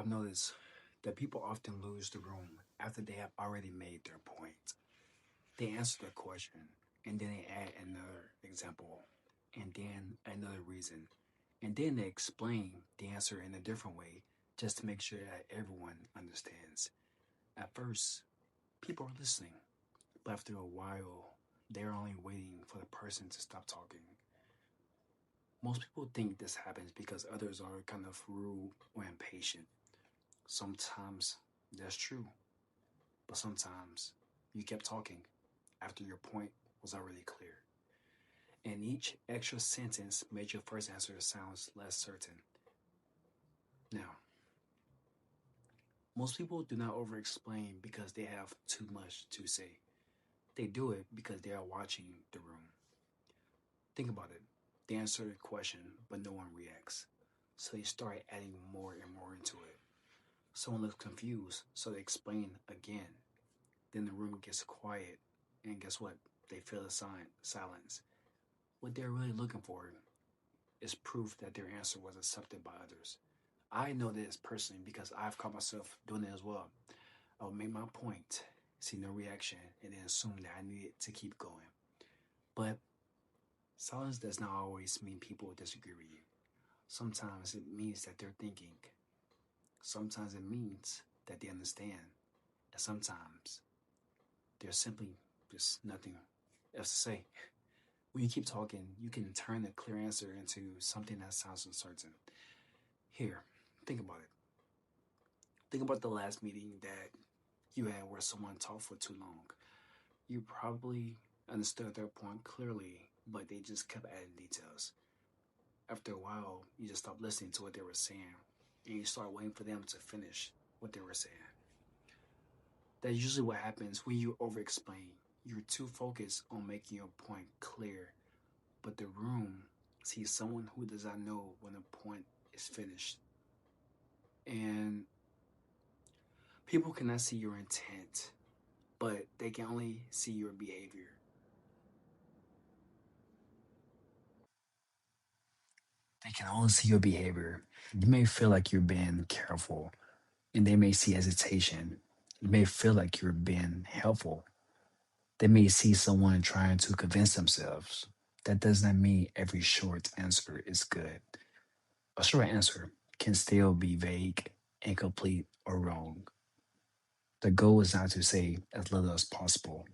I've noticed that people often lose the room after they have already made their point. They answer the question and then they add another example and then another reason. And then they explain the answer in a different way just to make sure that everyone understands. At first, people are listening, but after a while, they're only waiting for the person to stop talking. Most people think this happens because others are kind of rude or impatient. Sometimes that's true, but sometimes you kept talking after your point was already clear. And each extra sentence made your first answer sound less certain. Now, most people do not over explain because they have too much to say. They do it because they are watching the room. Think about it. They answer the question, but no one reacts. So they start adding more and more into it. Someone looks confused, so they explain again. Then the room gets quiet, and guess what? They feel the silence. What they're really looking for is proof that their answer was accepted by others. I know this personally because I've caught myself doing it as well. I would make my point, see no reaction, and then assume that I needed to keep going. But silence does not always mean people disagree with you. Sometimes it means that they're thinking. Sometimes it means that they understand. And sometimes there's simply just nothing else to say. When you keep talking, you can turn a clear answer into something that sounds uncertain. Here, think about it. Think about the last meeting that you had where someone talked for too long. You probably understood their point clearly, but they just kept adding details. After a while, you just stopped listening to what they were saying and you start waiting for them to finish what they were saying. That's usually what happens when you over explain. You're too focused on making your point clear, but the room sees someone who does not know when a point is finished. And people cannot see your intent, but they can only see your behavior. They can only see your behavior. You may feel like you're being careful, and they may see hesitation. You may feel like you're being helpful. They may see someone trying to convince themselves. That does not mean every short answer is good. A short answer can still be vague, incomplete, or wrong. The goal is not to say as little as possible.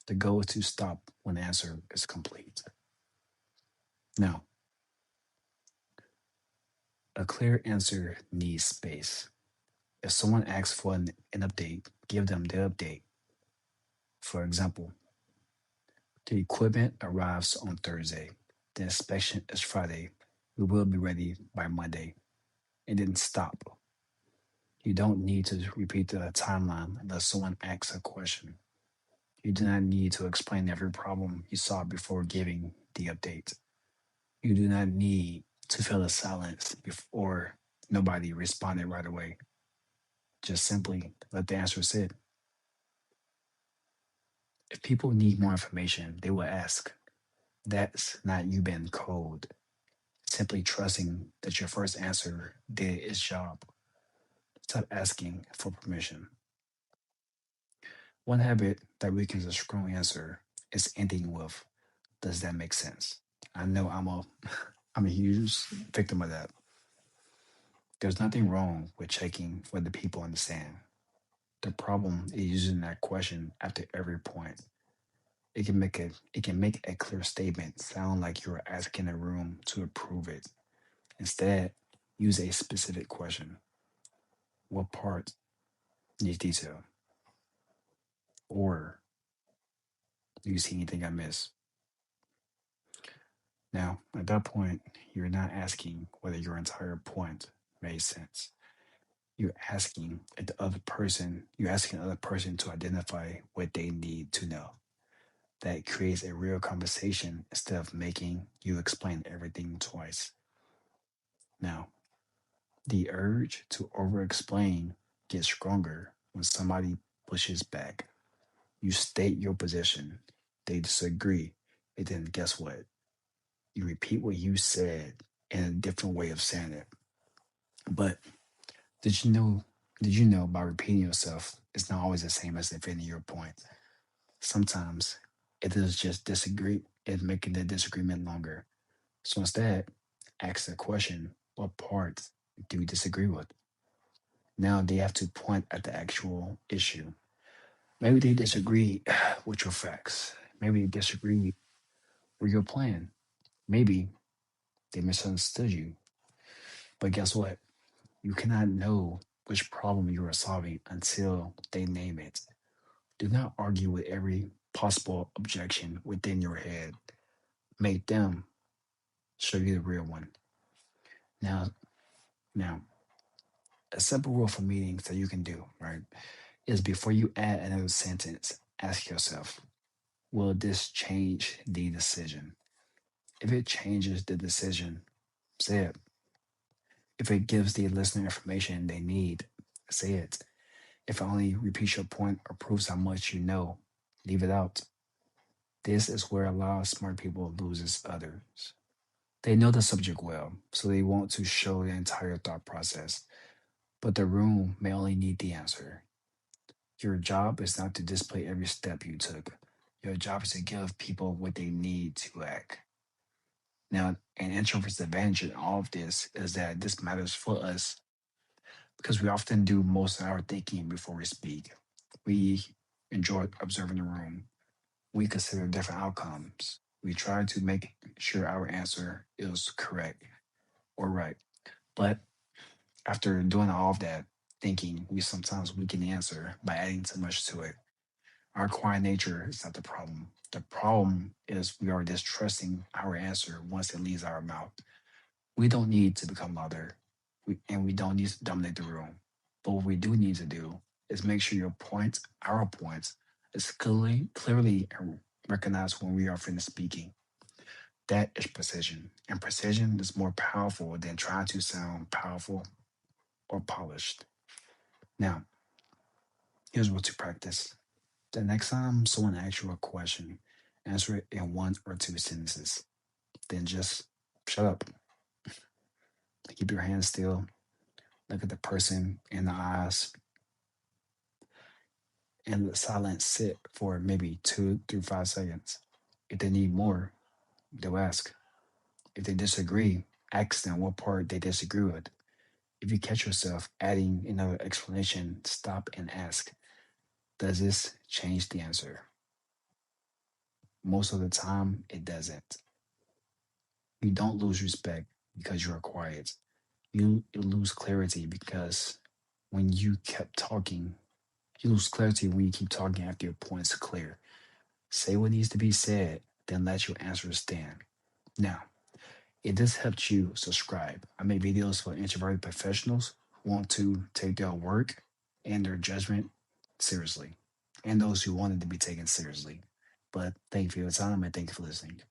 The goal is to stop when the answer is complete. Now, a clear answer needs space. If someone asks for an update, give them the update. For example, the equipment arrives on Thursday. The inspection is Friday. We will be ready by Monday. And then stop. You don't need to repeat the timeline unless someone asks a question. You do not need to explain every problem you saw before giving the update. You do not need to fill the silence before nobody responded right away. Just simply let the answer sit. If people need more information, they will ask. That's not you being cold. Simply trusting that your first answer did its job. Stop asking for permission. One habit that weakens a strong answer is ending with, does that make sense? I know I'm a huge victim of that. There's nothing wrong with checking whether people understand. The problem is using that question after every point. It can make a clear statement sound like you're asking a room to approve it. Instead, use a specific question. What part needs detail? Or do you see anything I miss? Now, at that point, you're not asking whether your entire point made sense. You're asking the other person to identify what they need to know. That creates a real conversation instead of making you explain everything twice. Now, the urge to over explain gets stronger when somebody pushes back. You state your position, they disagree, and then guess what? You repeat what you said in a different way of saying it. But Did you know? Did you know by repeating yourself, it's not always the same as defending your point. Sometimes it is just disagree and making the disagreement longer. So instead, ask the question, what part do you disagree with? Now they have to point at the actual issue. Maybe they disagree with your facts. Maybe they disagree with your plan. Maybe they misunderstood you. But guess what? You cannot know which problem you are solving until they name it. Do not argue with every possible objection within your head. Make them show you the real one. Now, now, a simple rule for meetings that you can do, right, is before you add another sentence, ask yourself, will this change the decision? If it changes the decision, say it. If it gives the listener information they need, say it. If it only repeats your point or proves how much you know, leave it out. This is where a lot of smart people loses others. They know the subject well, so they want to show the entire thought process, but the room may only need the answer. Your job is not to display every step you took. Your job is to give people what they need to act. Now, an introvert's advantage in all of this is that this matters for us because we often do most of our thinking before we speak. We enjoy observing the room. We consider different outcomes. We try to make sure our answer is correct or right. But after doing all of that thinking, we sometimes weaken the answer by adding too much to it. Our quiet nature is not the problem. The problem is we are distrusting our answer once it leaves our mouth. We don't need to become louder, and we don't need to dominate the room. But what we do need to do is make sure your point, our point, is clearly recognized when we are finished speaking. That is precision, and precision is more powerful than trying to sound powerful or polished. Now, here's what to practice. The next time someone asks you a question, answer it in one or two sentences. Then just shut up, keep your hands still, look at the person in the eyes, and let silence sit for maybe 2 through 5 seconds. If they need more, they'll ask. If they disagree, ask them what part they disagree with. If you catch yourself adding another explanation, stop and ask, does this change the answer? Most of the time, it doesn't. You don't lose respect because you're quiet. You lose clarity because when you kept talking, you lose clarity when you keep talking after your point's clear. Say what needs to be said, then let your answer stand. Now, if this helped you, subscribe. I make videos for introverted professionals who want to take their work and their judgment seriously, and those who want it to be taken seriously. But thank you for your time and thank you for listening.